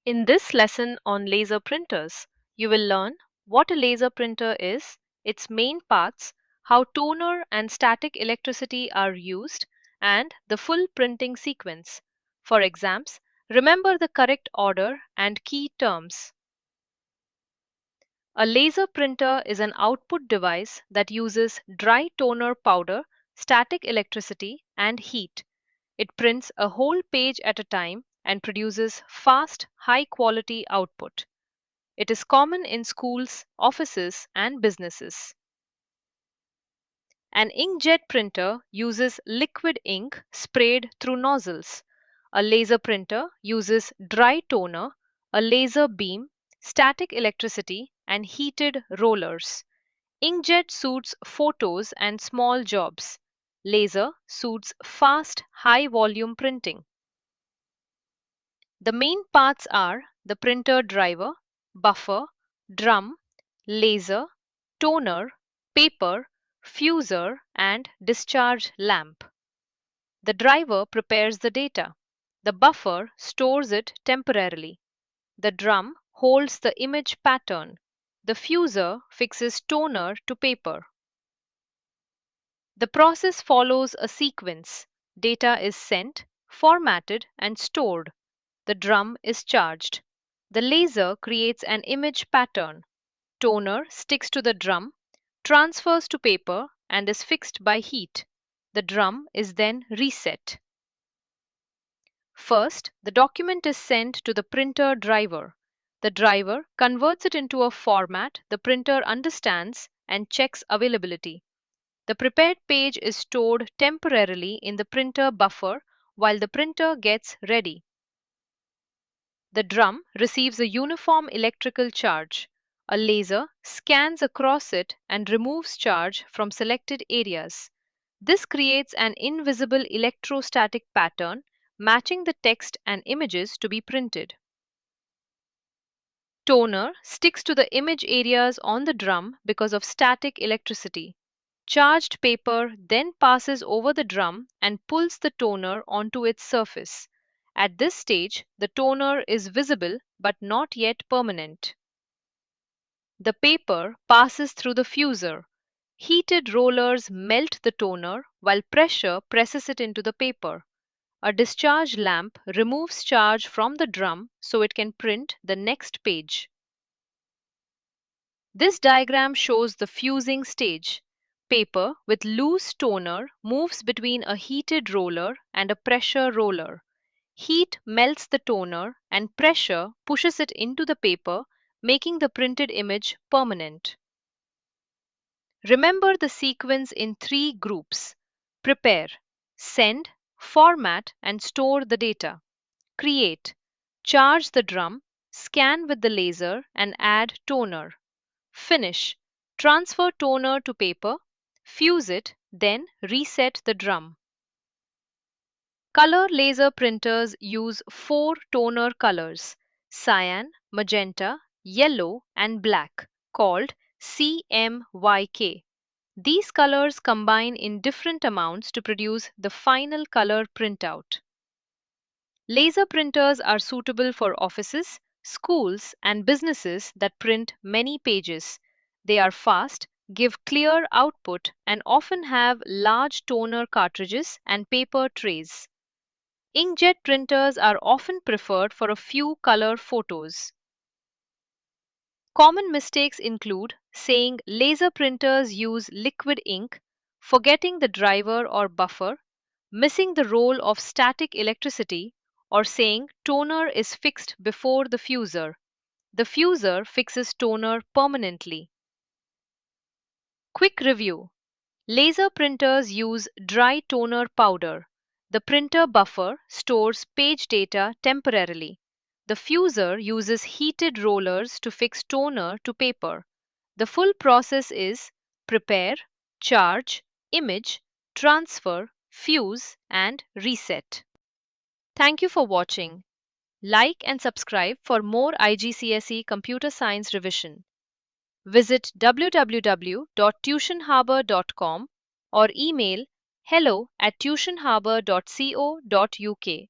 In this lesson on laser printers, you will learn what a laser printer is, its main parts, how toner and static electricity are used, and the full printing sequence. For exams, remember the correct order and key terms. A laser printer is an output device that uses dry toner powder, static electricity, and heat. It prints a whole page at a time and produces fast, high quality output. It is common in schools, offices, and businesses. An inkjet printer uses liquid ink sprayed through nozzles. A laser printer uses dry toner, a laser beam, static electricity, and heated rollers. Inkjet suits photos and small jobs. Laser suits fast, high volume printing. The main parts are the printer driver, buffer, drum, laser, toner, paper, fuser, and discharge lamp. The driver prepares the data. The buffer stores it temporarily. The drum holds the image pattern. The fuser fixes toner to paper. The process follows a sequence. Data is sent, formatted, and stored. The drum is charged. The laser creates an image pattern. Toner sticks to the drum, transfers to paper, and is fixed by heat. The drum is then reset. First, the document is sent to the printer driver. The driver converts it into a format the printer understands and checks availability. The prepared page is stored temporarily in the printer buffer while the printer gets ready. The drum receives a uniform electrical charge. A laser scans across it and removes charge from selected areas. This creates an invisible electrostatic pattern matching the text and images to be printed. Toner sticks to the image areas on the drum because of static electricity. Charged paper then passes over the drum and pulls the toner onto its surface. At this stage, the toner is visible but not yet permanent. The paper passes through the fuser. Heated rollers melt the toner while pressure presses it into the paper. A discharge lamp removes charge from the drum so it can print the next page. This diagram shows the fusing stage. Paper with loose toner moves between a heated roller and a pressure roller. Heat melts the toner and pressure pushes it into the paper, making the printed image permanent. Remember the sequence in three groups: prepare, send, format, and store the data. Create, charge the drum, scan with the laser, and add toner. Finish, transfer toner to paper, fuse it, then reset the drum. Color laser printers use 4 toner colors: cyan, magenta, yellow, and black, called CMYK. These colors combine in different amounts to produce the final color printout. Laser printers are suitable for offices, schools, and businesses that print many pages. They are fast, give clear output, and often have large toner cartridges and paper trays. Inkjet printers are often preferred for a few color photos. Common mistakes include saying laser printers use liquid ink, forgetting the driver or buffer, missing the role of static electricity, or saying toner is fixed before the fuser. The fuser fixes toner permanently. Quick review. Laser printers use dry toner powder. The printer buffer stores page data temporarily. The fuser uses heated rollers to fix toner to paper. The full process is prepare, charge, image, transfer, fuse, and reset. Thank you for watching. Like and subscribe for more IGCSE computer science revision. Visit www.tuitionharbour.com or email hello@tuitionharbour.co.uk.